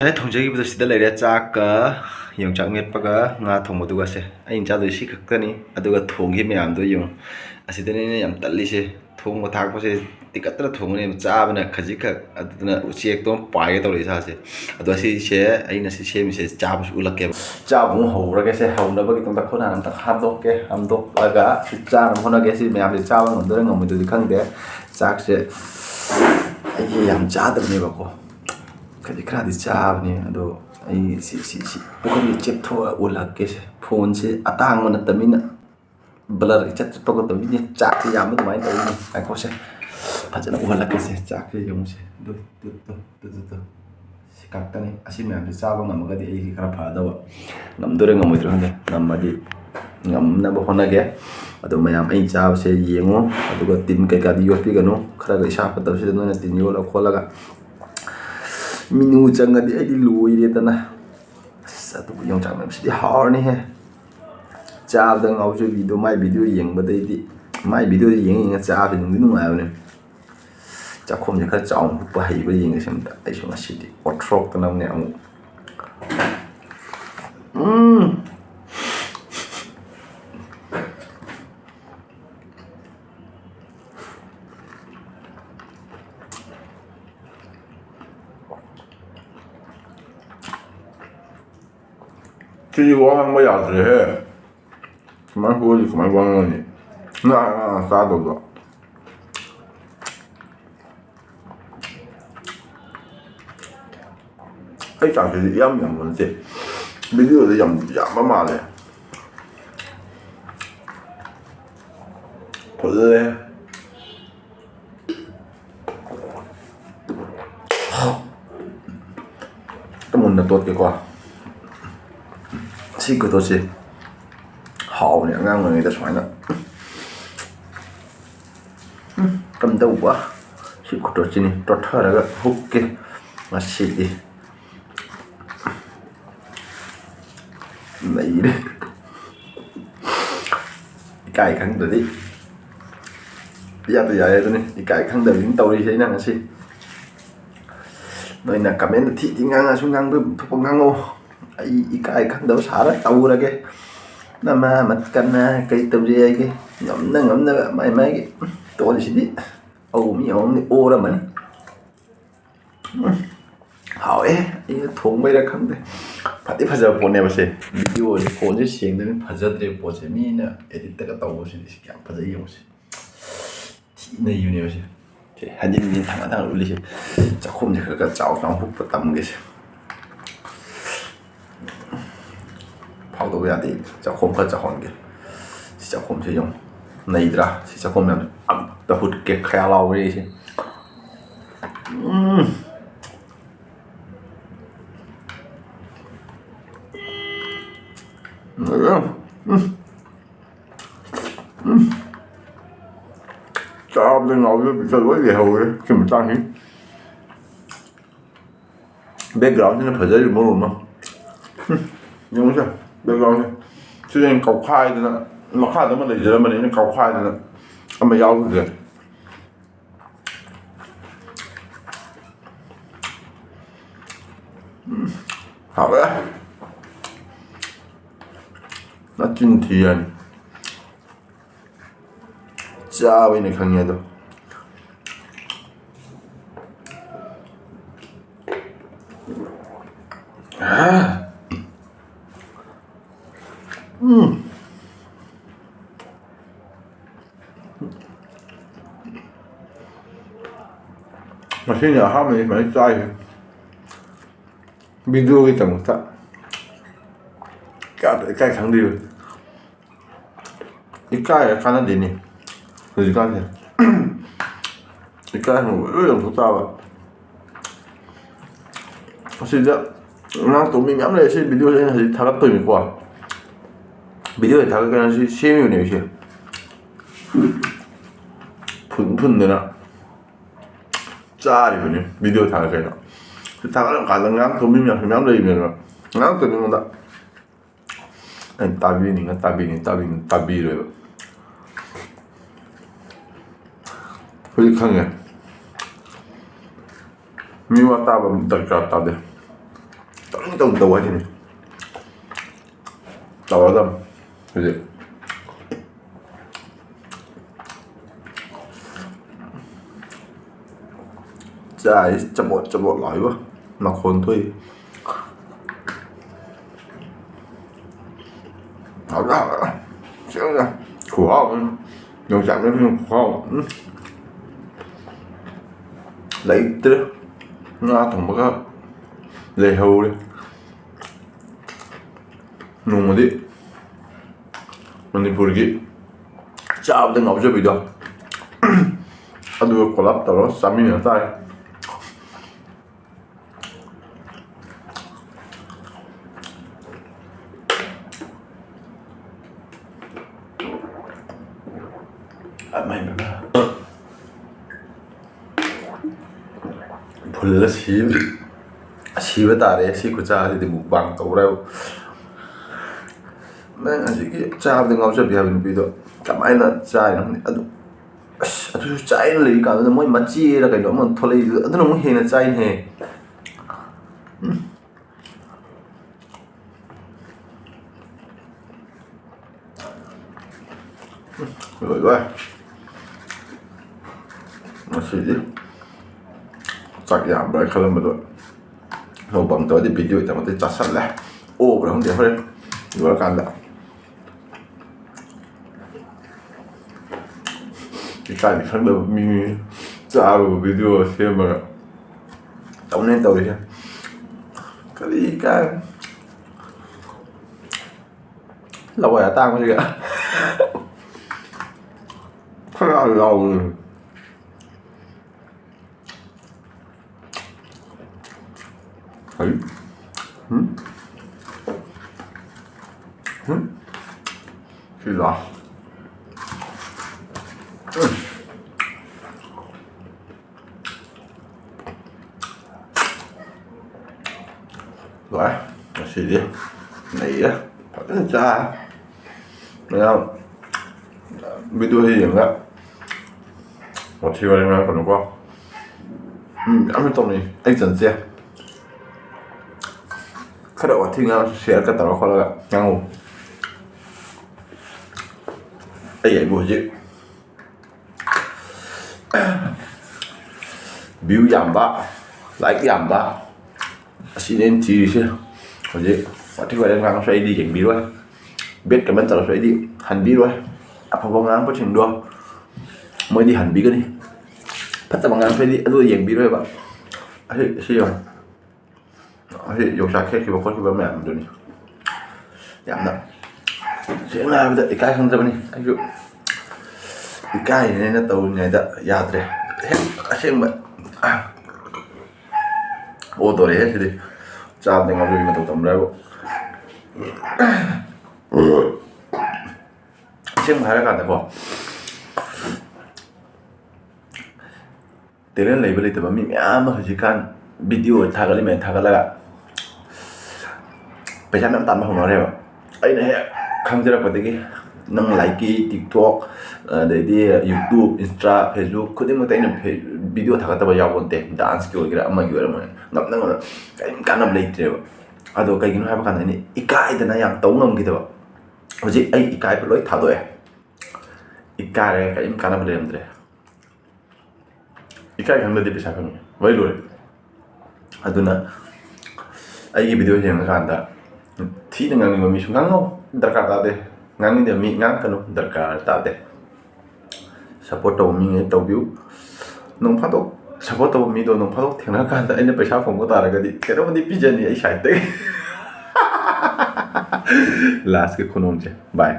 ꯑꯩꯅ ꯊꯣꯡꯖꯈꯤꯕꯗꯨ ꯁꯤꯗ ꯂꯩꯔꯦ ꯆꯥꯛꯀ ꯌꯣꯡꯆꯥꯛ ꯃꯦꯠꯄꯒ ꯉꯥ ꯊꯣꯡꯕꯗꯨꯒꯁꯦ ꯑꯩꯅ ꯆꯥꯗꯣꯏ ꯁꯤ ꯈꯛꯇꯅꯤ ꯑꯗꯨꯒ ꯊꯣꯡꯈꯤ ꯃꯌꯥꯝꯗꯣ ꯌꯦꯡꯉꯨ ꯑꯁꯤꯗꯅꯤ ꯑꯩꯅ ꯌꯥꯝ ꯇꯜꯂꯤꯁꯦ ꯊꯣꯡꯕ ꯊꯥꯛꯄꯁꯦ ꯇꯤꯀꯠꯇꯅ ꯊꯣꯡꯒꯅꯦꯕ ꯆꯥꯕꯅ ꯈꯖꯤꯛꯈꯛ ꯑꯗꯨꯗꯨꯅ ꯎꯆꯦꯛꯇꯣ ꯄꯥꯏꯒꯦ ꯇꯧꯔꯦ ꯏꯁꯥꯁꯦ ꯑꯗꯣ ꯑꯁꯤꯁꯦ ꯑꯩꯅ ꯁꯤ ꯁꯦꯝꯃꯤꯁꯦ ꯆꯥꯕꯁꯨ ꯎꯠꯂꯛꯀꯦꯕ ꯆꯥꯕ ꯑꯃꯨꯛ ꯍꯧꯔꯒꯦꯁꯦ ꯍꯧꯅꯕꯒꯤꯗꯃꯛꯇ ꯈꯨꯠ ꯍꯥꯟꯅ ꯑꯝꯇ ꯍꯥꯝꯗꯣꯛꯀꯦ ꯍꯥꯝꯗꯣꯛꯂꯒ ꯁꯤ ꯆꯥꯅꯕ ꯍꯣꯠꯅꯒꯦ ꯁꯤ ꯃꯌꯥꯝꯁꯦ ꯆꯥꯕ ꯉꯝꯗꯣꯏꯔꯥ ꯉꯝꯃꯣꯏꯗꯣꯏꯗꯤ ꯈꯪꯗꯦ ꯆꯥꯛꯁꯦ ꯑꯩꯁꯦ ꯌꯥꯝ ꯆꯥꯗꯕꯅꯦꯕꯀꯣ ꯈꯖꯤꯛ ꯈꯔꯗꯤ ꯆꯥꯕꯅꯦ ꯑꯗꯣ ꯑꯩ ꯄꯨꯈꯝꯁꯦ ꯆꯦꯞꯊꯣꯛꯑ ꯎꯜꯂꯛꯀꯦꯁꯦ ꯐꯣꯟꯁꯦ ꯑꯇꯥꯡꯕ ꯅꯠꯇꯕꯅꯤꯅ ꯕ꯭ꯂꯔ ꯏꯆꯠ ꯆꯠꯄꯒ ꯇꯧꯕꯤꯅꯤ ꯆꯥꯛꯁꯦ ꯌꯥꯝꯕ ꯑꯗꯨꯃꯥꯏꯅ ꯇꯧꯋꯤꯅꯤ ꯉꯥꯏꯈꯣꯁꯦ ꯐꯖꯅ ꯎꯍꯜꯂꯛꯀꯦꯁꯦ ꯆꯥꯛꯁꯦ ꯌꯦꯡꯉꯨꯁꯦ ꯁꯤ ꯈꯛꯇꯅꯤ ꯑꯁꯤ ꯃꯌꯥꯝꯁꯦ ꯆꯥꯕ ꯉꯝꯃꯒꯗꯤ ꯑꯩꯁꯦ ꯈꯔ ꯐꯗꯕ ꯉꯝꯗꯣꯏꯔꯥ ꯉꯝꯃꯣꯏꯗꯣꯏꯔꯥ ꯈꯪꯗꯦ ꯉꯝꯃꯗꯤ ꯉꯝꯅꯕ ꯍꯣꯠꯅꯒꯦ ꯑꯗꯣ ꯃꯌꯥꯝ ꯑꯩꯅ ꯆꯥꯕꯁꯦ ꯌꯦꯡꯉꯨ ꯑꯗꯨꯒ ꯇꯤꯟ ꯀꯩꯀꯥꯗꯤ ꯌꯣꯠꯄꯤꯒꯅꯨ ꯈꯔꯒ ꯏꯁꯥ ꯐꯠꯇꯕꯁꯤꯗ ꯅꯣꯏꯅ ꯇꯤꯟ ꯌꯣꯠꯂ ꯈꯣꯠꯂꯒ ꯃꯤꯅꯨ ꯆꯪꯉꯗꯤ ꯑꯩꯗꯤ ꯂꯣꯏꯔꯦꯗꯅ ꯑꯁ ꯑꯗꯨꯕꯨ ꯌꯣꯡꯆꯥꯛ ꯃꯦꯠꯄꯁꯤꯗꯤ ꯍꯥꯎꯔꯅꯤꯍꯦ ꯆꯥꯕꯗ ꯉꯥꯎꯖꯕꯤꯗꯣ ꯃꯥꯏ ꯚꯤꯗꯤꯑꯣ ꯌꯦꯡꯕꯗꯩꯗꯤ ꯃꯥꯏ ꯚꯤꯗꯤꯑꯣꯗ ꯌꯦꯡꯉ ꯆꯥꯕꯗꯤ ꯅꯨꯡꯗꯤ ꯅꯨꯡꯉꯥꯏꯕꯅꯦ ꯆꯥꯛꯈꯣꯝꯁꯦ ꯈꯔ ꯆꯥꯎꯅ ꯍꯨꯞꯄ ꯍꯩꯕ꯭ꯔꯥ ꯌꯦꯡꯉꯁꯤ ꯑꯝꯇ ꯑꯩꯁꯨ ꯉꯁꯤꯗꯤ ꯑꯣꯠꯊ꯭ꯔꯣꯛꯇꯅꯕꯅꯦ ꯑꯃꯨꯛ ꯁꯤꯗꯤ ꯋꯥ ꯉꯥꯡꯕ ꯌꯥꯗ꯭ꯔꯦꯍꯦ ꯁꯨꯃꯥꯏꯅ ꯍꯣꯏꯗꯤ ꯀꯃꯥꯏꯅ ꯋꯥ ꯉꯥꯡꯉꯅꯤ ꯆꯥꯗꯧꯕ ꯑꯩ ꯆꯥꯛꯁꯤꯗꯤ ꯌꯥꯝ ꯌꯥꯝꯕ ꯅꯠꯇꯦ ꯚꯤꯗꯤꯑꯣꯗ ꯌꯥꯝ ꯌꯥꯝꯕ ꯃꯥꯜꯂꯦ ꯐꯖꯔꯦ ꯃꯨꯟꯅ ꯇꯣꯠꯀꯦꯀꯣ ꯁꯤ ꯈꯨꯇꯣꯠꯁꯦ ꯍꯥꯎꯕꯅꯦ ꯑꯉꯥꯡ ꯑꯣꯏꯔꯤꯉꯩꯗ ꯁꯨꯃꯥꯏꯅ ꯀꯝꯗꯧꯕ ꯁꯤ ꯈꯨꯇꯣꯠꯁꯤꯅꯤ ꯇꯣꯠꯊꯔꯒ ꯍꯨꯛꯀꯦ ꯉꯁꯤꯗꯤ ꯂꯩꯔꯦ ꯏꯀꯥꯏ ꯈꯪꯗ꯭ꯔꯗꯤ ꯏꯌꯥꯗ ꯌꯥꯔꯦ ꯑꯗꯨꯅꯤ ꯏꯀꯥꯏ ꯈꯪꯗꯕꯤꯅꯤ ꯇꯧꯔꯤꯁꯦ ꯑꯩꯅ ꯉꯁꯤ ꯅꯣꯏꯅ ꯀꯃꯦꯟꯗ ꯊꯤ ꯉꯥꯡꯉꯁꯨ ꯉꯥꯡꯕ ꯊꯣꯛꯄ ꯉꯥꯡꯉꯛꯑꯣ ꯑꯩ ꯏꯀꯥꯏ ꯈꯪꯗꯕ ꯁꯥꯔ ꯇꯧꯔꯒꯦ ꯅꯃꯥ ꯀꯟꯅ ꯀꯩ ꯇꯧꯖꯩ ꯍꯥꯏꯒꯦ ꯉꯝꯅ ꯉꯝꯅꯕ ꯃꯥꯏ ꯃꯥꯏꯒꯤ ꯇꯣꯜꯂꯤꯁꯤꯗꯤ ꯑꯧ ꯃꯤ ꯑꯃꯃꯝꯗꯤ ꯑꯣꯔꯝꯃꯅꯤ ꯍꯥꯎꯋꯦ ꯑꯩꯅ ꯊꯣꯡꯕꯩꯔꯥ ꯈꯪꯗꯦ ꯐꯗꯤ ꯐꯖꯕ ꯄꯣꯠꯅꯦꯕ ꯁꯦ ꯚꯤꯗꯤꯑꯣꯁꯦ ꯐꯣꯟꯁꯦ ꯁꯦꯡꯗꯕꯅꯤꯅ ꯐꯖꯗ꯭ꯔꯦ ꯄꯣꯠꯁꯦ ꯃꯤꯅ ꯑꯦꯗꯤꯠꯇꯒ ꯇꯧꯕꯁꯤꯗꯤ ꯁꯤ ꯀꯌꯥꯝ ꯐꯖꯩ ꯌꯦꯡꯉꯨꯁꯦ ꯊꯤꯅ ꯅꯩꯕꯅꯦꯕ ꯁꯦ ꯍꯟꯖꯤꯟ ꯍꯟꯖꯤꯟ ꯊꯥꯡꯅ ꯎꯠꯂꯤꯁꯦ ꯆꯥꯛꯈꯣꯝꯁꯦ ꯈꯔ ꯆꯥꯎ ꯍꯨꯞꯄ ꯇꯝꯒꯦꯁꯦ ꯐꯥꯎꯗꯕ ꯌꯥꯗꯦ ꯆꯥꯛꯈꯣꯝ ꯈꯔ ꯆꯥꯎꯍꯟꯒꯦ ꯁꯤ ꯆꯥꯛꯈꯣꯝꯁꯦ ꯌꯦꯡꯉꯨ ꯅꯩꯗ꯭ꯔꯥ ꯁꯤ ꯆꯥꯛꯈꯣꯝ ꯃꯌꯥꯝꯁꯦ ꯑꯝꯇ ꯍꯨꯠꯀꯦ ꯈꯌꯥ ꯂꯥꯎꯕ꯭ꯔꯦ ꯑꯩꯁꯦ ꯆꯥꯕꯗ ꯉꯥꯎꯖꯕ ꯄꯤꯛꯆꯔ ꯂꯣꯏ ꯂꯩꯍꯧꯔꯦ ꯁꯤ ꯃꯇꯥꯡꯁꯤ ꯕꯦꯛꯒ꯭ꯔꯥꯎꯟꯁꯤꯅ ꯐꯖꯔꯤꯕ ꯃꯔꯣꯜ ꯑꯃ ꯌꯦꯡꯉꯨꯁꯦ ꯕꯦꯛꯒ꯭ꯔꯥꯎꯟꯁꯦ ꯁꯤꯗ ꯑꯩꯅ ꯀꯧꯈꯥꯏꯗꯅ ꯃꯈꯥꯗ ꯑꯃ ꯂꯩꯖꯔꯝꯕꯅꯤ ꯑꯩꯅ ꯀꯧꯈꯥꯏꯗꯅ ꯑꯃ ꯌꯥꯎꯈꯤꯗ꯭ꯔꯦ ꯍꯥꯎꯋꯦ ꯅꯆꯤꯟ ꯊꯤꯌꯥꯅꯤ ꯆꯥꯕꯩꯅ ꯈꯪꯉꯦ ꯑꯗꯣ ꯉꯁꯤꯅ ꯑꯍꯥꯟꯕꯅꯤ ꯁꯨꯃꯥꯏꯅ ꯆꯥꯏꯁꯦ ꯚꯤꯗꯤꯑꯣꯒꯤꯗꯃꯛꯇ ꯀꯌꯥꯗ ꯏꯀꯥꯏ ꯈꯪꯗ꯭ꯔꯤꯕ ꯏꯀꯥꯏꯔ ꯀꯥꯟꯅꯗꯦꯅꯦ ꯍꯧꯖꯤꯛꯀꯥꯟꯁꯦ ꯏꯀꯥꯏ ꯂꯣꯏ ꯂꯪꯊꯣꯛ ꯇꯥꯕ ꯑꯁꯤꯗ ꯉꯥꯡꯇꯧ ꯃꯤ ꯃꯌꯥꯝ ꯂꯩ ꯁꯤ ꯚꯤꯗꯤꯑꯣꯁꯦ ꯑꯩꯅ ꯍꯧꯖꯤꯛ ꯊꯥꯒꯠꯇꯣꯏꯅꯤꯀꯣ ꯚꯤꯗꯤꯑꯣꯁꯦ ꯊꯥꯒꯠꯀꯅ ꯁꯤ ꯁꯦꯝꯃꯤꯕꯅꯦ ꯑꯩꯁꯦ ꯐꯨꯟꯗꯅ ꯆꯥꯔꯤꯕꯅꯤ ꯚꯤꯗꯤꯑꯣ ꯊꯥꯒꯠꯀꯦꯅ ꯁꯤ ꯊꯥꯒꯠꯂꯀꯥꯟꯗ ꯉꯥꯡꯇꯧ ꯃꯤ ꯃꯌꯥꯝ ꯂꯩꯕꯅꯦꯕ ꯉꯥꯡꯇꯧꯅꯤꯉꯣꯟꯗ ꯑꯩꯅ ꯇꯥꯕꯤꯔꯣꯏꯕ ꯍꯧꯖꯤꯛ ꯈꯪꯉꯦ ꯃꯤ ꯋꯥ ꯇꯥꯕ ꯗꯔꯀꯥꯔ ꯇꯥꯗꯦ tꯧ 하시네. tꯧꯔꯗꯝ ꯍꯧꯖꯤꯛ ꯆꯥꯏ ꯆꯃꯣꯠ ꯆꯃꯣꯠ ꯂꯥꯎꯏꯕ ꯃꯈꯣꯟ ꯊꯣꯛꯏ. ꯍꯥꯎꯗ ꯁꯦꯡꯅ ꯈꯨꯍꯥꯎ ꯌꯣꯡꯆꯥꯛ ꯃꯔꯨꯝ ꯈꯨꯍꯥꯎ ꯂꯩꯇ꯭ꯔꯦ. ꯉꯥ ꯊꯣꯡꯕꯒ ꯂꯩꯍꯧꯔꯦ. ꯅꯣꯡꯃꯗꯤ ꯃꯅꯤꯄꯨꯔꯒꯤ ꯆꯥꯕꯗ ꯉꯥꯎꯖꯕꯤꯗꯣ ꯑꯗꯨꯒ ꯀꯣꯂꯥꯞ ꯇꯧꯔꯒ ꯆꯥꯃꯤꯟꯅ ꯇꯥꯔꯦ. ꯐꯨꯜꯂ siba ꯇꯥꯔꯦ. ꯁꯤ ꯈꯨꯆꯥꯁꯤꯗꯤ ꯃꯨꯛꯕꯥꯡ ꯇꯧꯕ꯭ꯔꯥ ꯅꯪ ꯍꯧꯖꯤꯛꯀꯤ ꯆꯥꯕꯗ ꯉꯥꯎꯖꯕꯤ ꯍꯥꯏꯕ ꯅꯨꯄꯤꯗꯣ ꯀꯃꯥꯏꯅ ꯆꯥꯏꯅꯣ ꯈꯪꯗꯦ. ꯑꯗꯨꯁꯨ ꯆꯥꯏꯅ ꯂꯩꯔꯤ ꯀꯥꯟꯗꯨꯗ ꯃꯣꯏ ꯃꯆꯦꯔ ꯀꯩꯅꯣ ꯑꯃ ꯊꯣꯛꯂꯛꯏꯗꯨ ꯑꯗꯨꯅ ꯑꯃꯨꯛ ꯍꯦꯟꯅ ꯆꯥꯏꯅꯦ. ꯂꯣꯏ ꯉꯁꯤꯗꯤ ꯆꯥꯛ ꯌꯥꯝꯕ꯭ꯔꯥ ꯈꯜꯂꯝꯕꯗꯣ ꯃꯨꯛꯕꯥꯡ ꯇꯧꯔꯗꯤ ꯚꯤꯗꯤꯑꯣꯒꯤꯗꯃꯛꯇ ꯆꯥꯁꯜꯂꯦ. ꯑꯣꯕ꯭ꯔꯥ ꯈꯪꯗꯦ ꯍꯣꯔꯦꯟ ꯂꯣꯏꯔꯀꯥꯟꯗ ꯏꯀꯥꯏꯗꯤ ꯈꯪꯗꯕ ꯃꯤ ꯆꯥꯕꯕꯨ ꯚꯤꯗꯤꯑꯣ ꯁꯦꯝꯃꯒ ꯇꯧꯅꯦ ꯇꯧꯔꯤꯁꯦ. ꯀꯔꯤ ꯏꯀꯥꯏ ꯂꯋꯥꯏ ꯑꯇꯥꯡꯕꯁꯤꯒ ꯈꯔ ꯌꯥꯎꯕꯅꯤ. 시다. Rồi, xì đi. Này á, thật cha. Thấy không? Video hiền đó. Một chiều anh ăn còn có. Ăn cái tôm này, anh dần xe. Cái đầu thì ngang xe cái tàu khó là ngang không. Đây vậy buổi chứ. View giảm ba, like giảm ba. Xin nên chỉ chứ. Rồi chứ. Và thì vậy ngang xoay đi chỉnh bí rồi. Biết cái bên tàu xoay đi hành bí rồi. Apa bang ngang có chừng đua. Mới đi hành bí cái đi. Phát tàu ngang xoay đi, anh tôi chỉnh bí rồi bạn. Ấy, xí rồi. Ấy, dùng sạc hết khi mà có khi bấm mẹ mình được nhỉ. Giảm đó. Chuyện là bây giờ cái không ra bên này. Anh dụ. Cái này nó tàu này đã già rồi. Hết, xem vậy. Ô tô đấy thì đi. Chào thì ngọc mà tàu tầm ra bộ. Xem phải là cả bộ. Thế nên lấy về tầm mình mà chỉ cần video thằng cái mình thằng là bây giờ năm tám mà không nói rồi. Ấy này không chỉ là cái gì nâng like TikTok để đi YouTube, Insta, Facebook cứ đến một tay này video thằng cái tao bây giờ còn tệ dance kiểu cái mà kiểu là ngập nâng cái nằm lấy rồi. Ado cái nó hay bắt này ikai thì nó yang tống ngầm gitu. Jadi ai ikai perlu tháo rồi. Ikai cái im kana beli andre. Ikai kan lebih bisa kan. Vậy luôn. Aduna ai cái video yang kanda thi dengan ngami sungang no darkar ta de. Ngang ni mi ngang kan darkar ta de. Support tàu mình tàu view. Nông phát tốt support tàu mi do nông phát tốt thì nó kanda anh phải sao phòng có ta là cái gì. Cái đó mình đi pigeon này ai sai thế. Last cái con ông chứ. Bye.